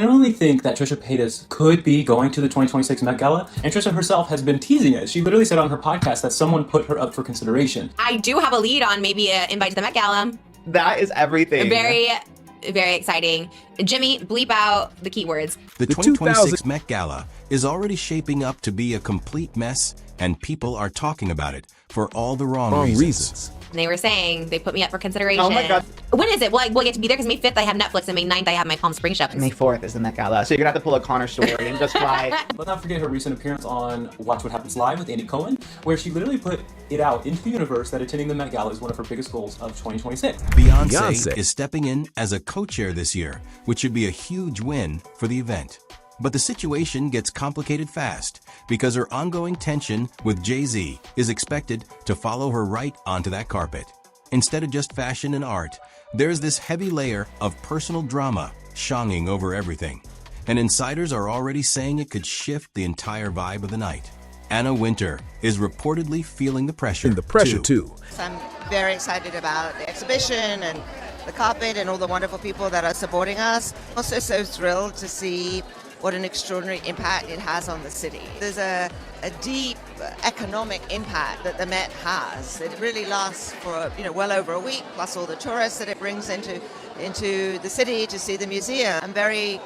I don't really think that Trisha Paytas could be going to the 2026 Met Gala, and Trisha herself has been teasing it. She literally said on her podcast that someone put her up for consideration. I do have a lead on maybe an invite to the Met Gala. That is everything. Very exciting. Jimmy, bleep out the keywords. The 2026 Met Gala is already shaping up to be a complete mess, and people are talking about it for all the wrong reasons. And they were saying they put me up for consideration. Oh my God. When is it? Well, I get to be there because May 5th I have Netflix and May 9th I have my Palm Springs show. May 4th is the Met Gala, so you're gonna have to pull a Connor story and just fly. Let's not forget her recent appearance on Watch What Happens Live with Andy Cohen, where she literally put it out into the universe that attending the Met Gala is one of her biggest goals of 2026. Beyonce is stepping in as a co-chair this year, which should be a huge win for the event. But the situation gets complicated fast because her ongoing tension with Jay-Z is expected to follow her right onto that carpet. Instead of just fashion and art, there's this heavy layer of personal drama shonging over everything. And insiders are already saying it could shift the entire vibe of the night. Anna Wintour is reportedly feeling the pressure, too. I'm very excited about the exhibition and the carpet and all the wonderful people that are supporting us. Also so thrilled to see what an extraordinary impact it has on the city. There's a deep economic impact that the Met has. It really lasts for well over a week, plus all the tourists that it brings into the city to see the museum. I'm very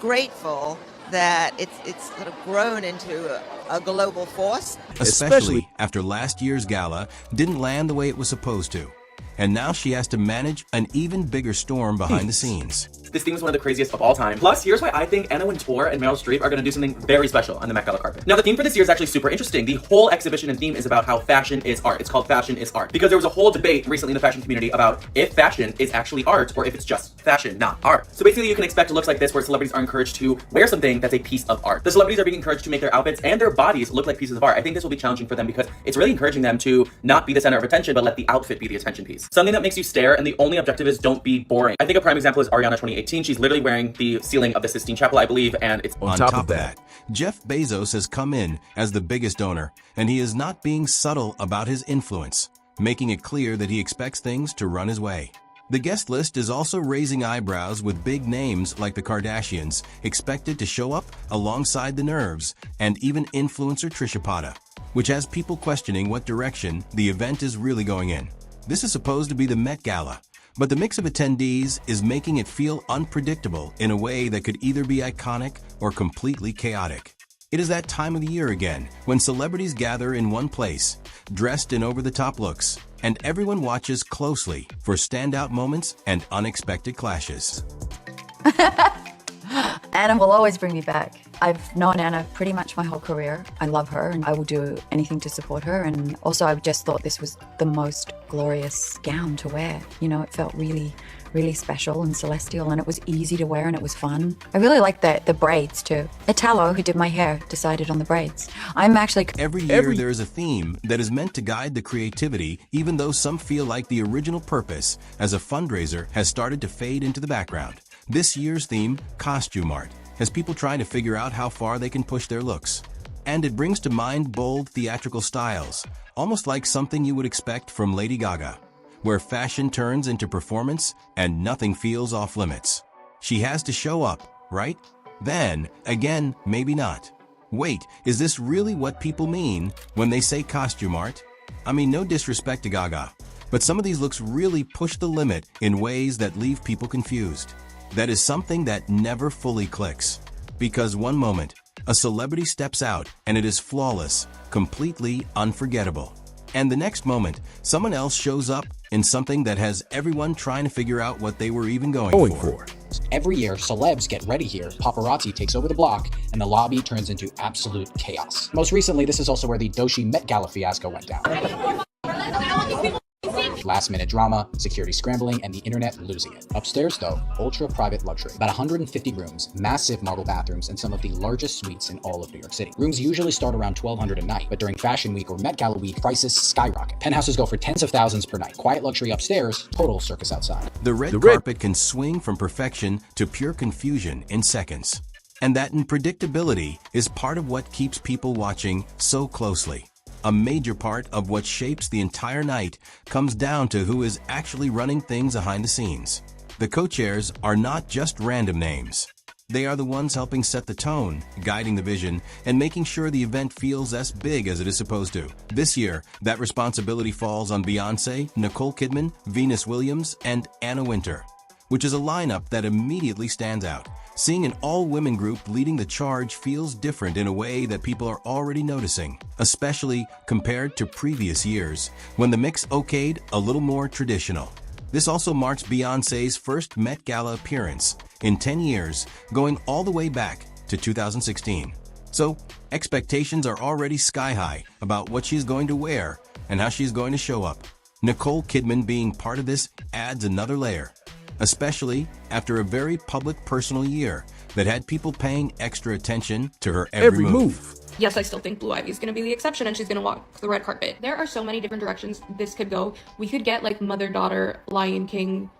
grateful that it's sort of grown into a global force. Especially after last year's gala didn't land the way it was supposed to. And now she has to manage an even bigger storm behind the scenes. This theme is one of the craziest of all time. Plus, here's why I think Anna Wintour and Meryl Streep are going to do something very special on the Met Gala carpet. Now, the theme for this year is actually super interesting. The whole exhibition and theme is about how fashion is art. It's called Fashion is Art. Because there was a whole debate recently in the fashion community about if fashion is actually art or if it's just fashion, not art. So basically, you can expect looks like this where celebrities are encouraged to wear something that's a piece of art. The celebrities are being encouraged to make their outfits and their bodies look like pieces of art. I think this will be challenging for them because it's really encouraging them to not be the center of attention, but let the outfit be the attention piece. Something that makes you stare, and the only objective is don't be boring. I think a prime example is Ariana 2018. She's literally wearing the ceiling of the Sistine Chapel, I believe, and it's on top of that. Jeff Bezos has come in as the biggest owner, and he is not being subtle about his influence, making it clear that he expects things to run his way. The guest list is also raising eyebrows with big names like the Kardashians expected to show up alongside the Nerves and even influencer Trisha Paytas, which has people questioning what direction the event is really going in. This is supposed to be the Met Gala, but the mix of attendees is making it feel unpredictable in a way that could either be iconic or completely chaotic. It is that time of the year again when celebrities gather in one place, dressed in over-the-top looks, and everyone watches closely for standout moments and unexpected clashes. Anna will always bring me back. I've known Anna pretty much my whole career. I love her and I will do anything to support her. And also I just thought this was the most glorious gown to wear. It felt really, really special and celestial, and it was easy to wear and it was fun. I really like the braids too. Italo, who did my hair, decided on the braids. I'm actually... Every year there is a theme that is meant to guide the creativity, even though some feel like the original purpose as a fundraiser has started to fade into the background. This year's theme, costume art, has people trying to figure out how far they can push their looks. And it brings to mind bold theatrical styles, almost like something you would expect from Lady Gaga, where fashion turns into performance and nothing feels off limits. She has to show up, right? Then, again, maybe not. Wait, is this really what people mean when they say costume art? I mean, no disrespect to Gaga, but some of these looks really push the limit in ways that leave people confused. That is something that never fully clicks. Because one moment, a celebrity steps out and it is flawless, completely unforgettable. And the next moment, someone else shows up in something that has everyone trying to figure out what they were even going for. Every year, celebs get ready here, paparazzi takes over the block, and the lobby turns into absolute chaos. Most recently, this is also where the Doshi Met Gala fiasco went down. Last-minute drama, security scrambling, and the internet losing it. Upstairs, though, ultra-private luxury. About 150 rooms, massive marble bathrooms, and some of the largest suites in all of New York City. Rooms usually start around $1,200 a night, but during Fashion Week or Met Gala Week, prices skyrocket. Penthouses go for tens of thousands per night. Quiet luxury upstairs, total circus outside. The red carpet can swing from perfection to pure confusion in seconds. And that unpredictability is part of what keeps people watching so closely. A major part of what shapes the entire night comes down to who is actually running things behind the scenes. The co-chairs are not just random names. They are the ones helping set the tone, guiding the vision, and making sure the event feels as big as it is supposed to. This year, that responsibility falls on Beyoncé, Nicole Kidman, Venus Williams, and Anna Wintour, which is a lineup that immediately stands out. Seeing an all-women group leading the charge feels different in a way that people are already noticing, especially compared to previous years, when the mix okayed a little more traditional. This also marks Beyoncé's first Met Gala appearance in 10 years, going all the way back to 2016. So, expectations are already sky-high about what she's going to wear and how she's going to show up. Nicole Kidman being part of this adds another layer, especially after a very public personal year that had people paying extra attention to her every move. Yes, I still think Blue Ivy is going to be the exception and she's going to walk the red carpet. There are so many different directions this could go. We could get like mother-daughter, Lion King,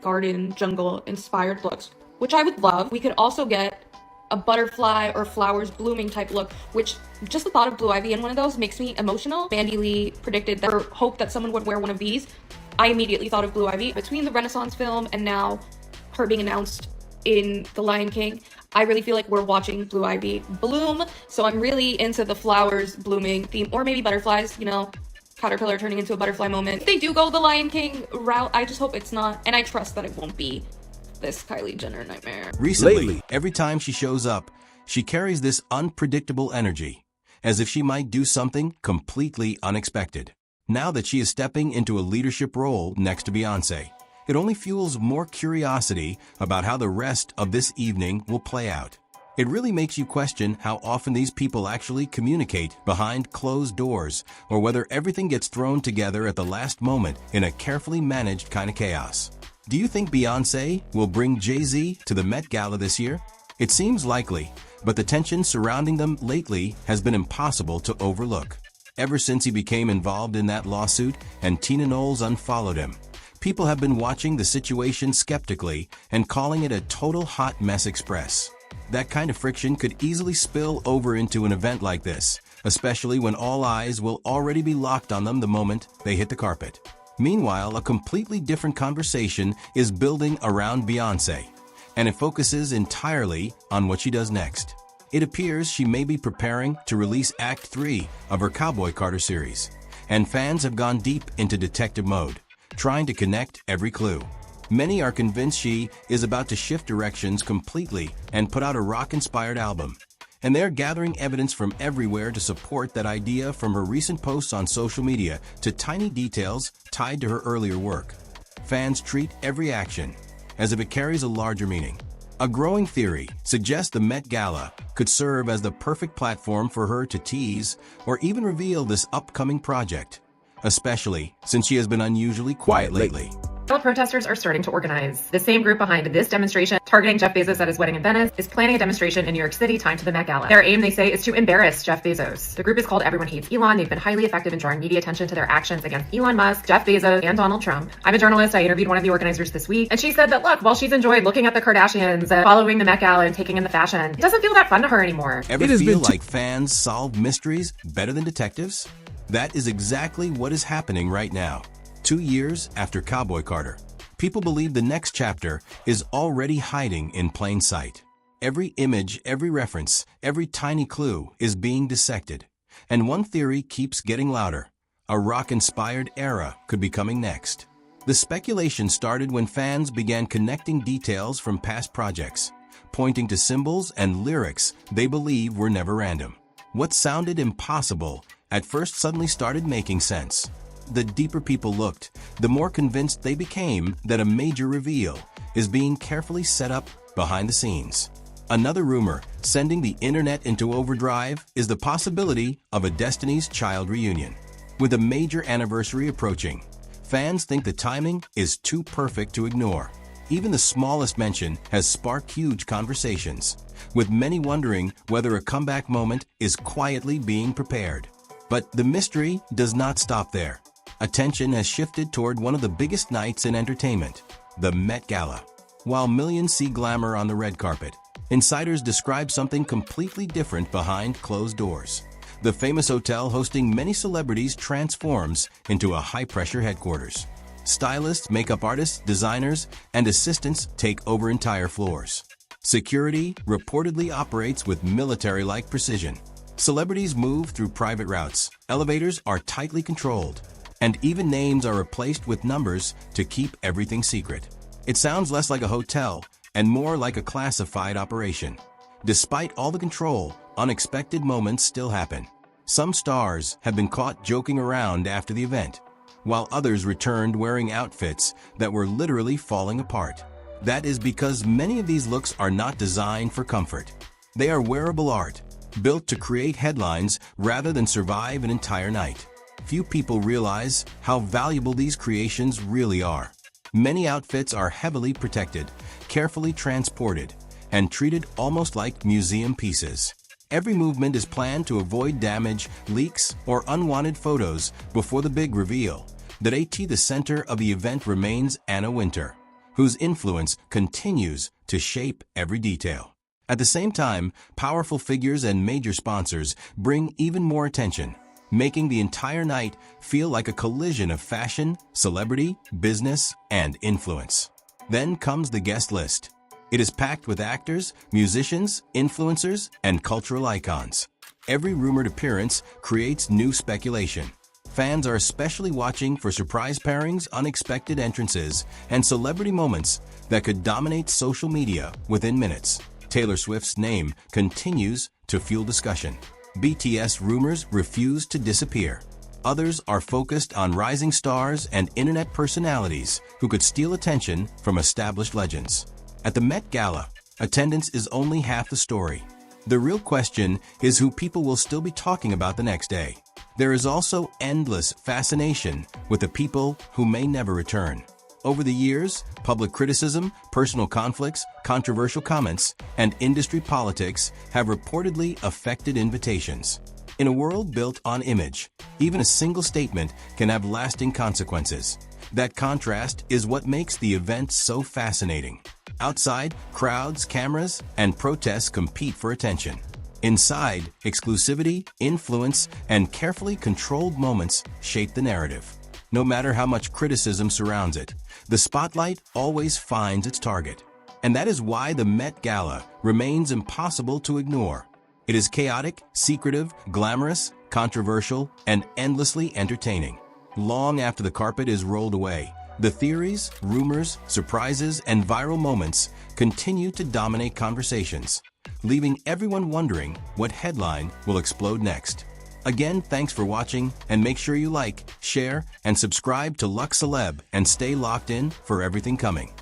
garden, jungle inspired looks, which I would love. We could also get a butterfly or flowers blooming type look, which just the thought of Blue Ivy in one of those makes me emotional. Bandy Lee predicted that, or hoped that someone would wear one of these. I immediately thought of Blue Ivy. Between the Renaissance film and now her being announced in The Lion King, I really feel like we're watching Blue Ivy bloom. So I'm really into the flowers blooming theme, or maybe butterflies, you know, caterpillar turning into a butterfly moment. If they do go the Lion King route, I just hope it's not, and I trust that it won't be this Kylie Jenner nightmare. Recently, every time she shows up, she carries this unpredictable energy, as if she might do something completely unexpected. Now that she is stepping into a leadership role next to Beyoncé, it only fuels more curiosity about how the rest of this evening will play out. It really makes you question how often these people actually communicate behind closed doors, or whether everything gets thrown together at the last moment in a carefully managed kind of chaos. Do you think Beyoncé will bring Jay-Z to the Met Gala this year? It seems likely, but the tension surrounding them lately has been impossible to overlook. Ever since he became involved in that lawsuit and Tina Knowles unfollowed him, people have been watching the situation skeptically and calling it a total hot mess express. That kind of friction could easily spill over into an event like this, especially when all eyes will already be locked on them the moment they hit the carpet. Meanwhile, a completely different conversation is building around Beyoncé, and it focuses entirely on what she does next. It appears she may be preparing to release Act 3 of her Cowboy Carter series, and fans have gone deep into detective mode, trying to connect every clue. Many are convinced she is about to shift directions completely and put out a rock-inspired album, and they're gathering evidence from everywhere to support that idea, from her recent posts on social media to tiny details tied to her earlier work. Fans treat every action as if it carries a larger meaning. A growing theory suggests the Met Gala could serve as the perfect platform for her to tease or even reveal this upcoming project, especially since she has been unusually quiet lately. Protesters are starting to organize. The same group behind this demonstration, targeting Jeff Bezos at his wedding in Venice, is planning a demonstration in New York City timed to the Met Gala. Their aim, they say, is to embarrass Jeff Bezos. The group is called Everyone Hates Elon. They've been highly effective in drawing media attention to their actions against Elon Musk, Jeff Bezos, and Donald Trump. I'm a journalist. I interviewed one of the organizers this week, and she said that, look, while she's enjoyed looking at the Kardashians, following the Met Gala and taking in the fashion, it doesn't feel that fun to her anymore. Ever feel like fans solve mysteries better than detectives? That is exactly what is happening right now. 2 years after Cowboy Carter, people believe the next chapter is already hiding in plain sight. Every image, every reference, every tiny clue is being dissected. And one theory keeps getting louder. A rock-inspired era could be coming next. The speculation started when fans began connecting details from past projects, pointing to symbols and lyrics they believe were never random. What sounded impossible at first suddenly started making sense. The deeper people looked, the more convinced they became that a major reveal is being carefully set up behind the scenes. Another rumor sending the internet into overdrive is the possibility of a Destiny's Child reunion. With a major anniversary approaching, fans think the timing is too perfect to ignore. Even the smallest mention has sparked huge conversations, with many wondering whether a comeback moment is quietly being prepared. But the mystery does not stop there. Attention has shifted toward one of the biggest nights in entertainment, the Met Gala. While millions see glamour on the red carpet, insiders describe something completely different behind closed doors. The famous hotel hosting many celebrities transforms into a high-pressure headquarters. Stylists, makeup artists, designers, and assistants take over entire floors. Security reportedly operates with military-like precision. Celebrities move through private routes, elevators are tightly controlled, and even names are replaced with numbers to keep everything secret. It sounds less like a hotel and more like a classified operation. Despite all the control, unexpected moments still happen. Some stars have been caught joking around after the event, while others returned wearing outfits that were literally falling apart. That is because many of these looks are not designed for comfort. They are wearable art, built to create headlines rather than survive an entire night. Few people realize how valuable these creations really are. Many outfits are heavily protected, carefully transported, and treated almost like museum pieces. Every movement is planned to avoid damage, leaks, or unwanted photos before the big reveal. The center of the event remains Anna Wintour, whose influence continues to shape every detail. At the same time, powerful figures and major sponsors bring even more attention, making the entire night feel like a collision of fashion, celebrity, business, and influence. Then comes the guest list. It is packed with actors, musicians, influencers, and cultural icons. Every rumored appearance creates new speculation. Fans are especially watching for surprise pairings, unexpected entrances, and celebrity moments that could dominate social media within minutes. Taylor Swift's name continues to fuel discussion. BTS rumors refuse to disappear. Others are focused on rising stars and internet personalities who could steal attention from established legends. At the Met Gala, attendance is only half the story. The real question is who people will still be talking about the next day. There is also endless fascination with the people who may never return. Over the years, public criticism, personal conflicts, controversial comments, and industry politics have reportedly affected invitations. In a world built on image, even a single statement can have lasting consequences. That contrast is what makes the event so fascinating. Outside, crowds, cameras, and protests compete for attention. Inside, exclusivity, influence, and carefully controlled moments shape the narrative. No matter how much criticism surrounds it, the spotlight always finds its target. And that is why the Met Gala remains impossible to ignore. It is chaotic, secretive, glamorous, controversial, and endlessly entertaining. Long after the carpet is rolled away, the theories, rumors, surprises, and viral moments continue to dominate conversations, leaving everyone wondering what headline will explode next. Again, thanks for watching, and make sure you like, share, and subscribe to Lux Celeb and stay locked in for everything coming.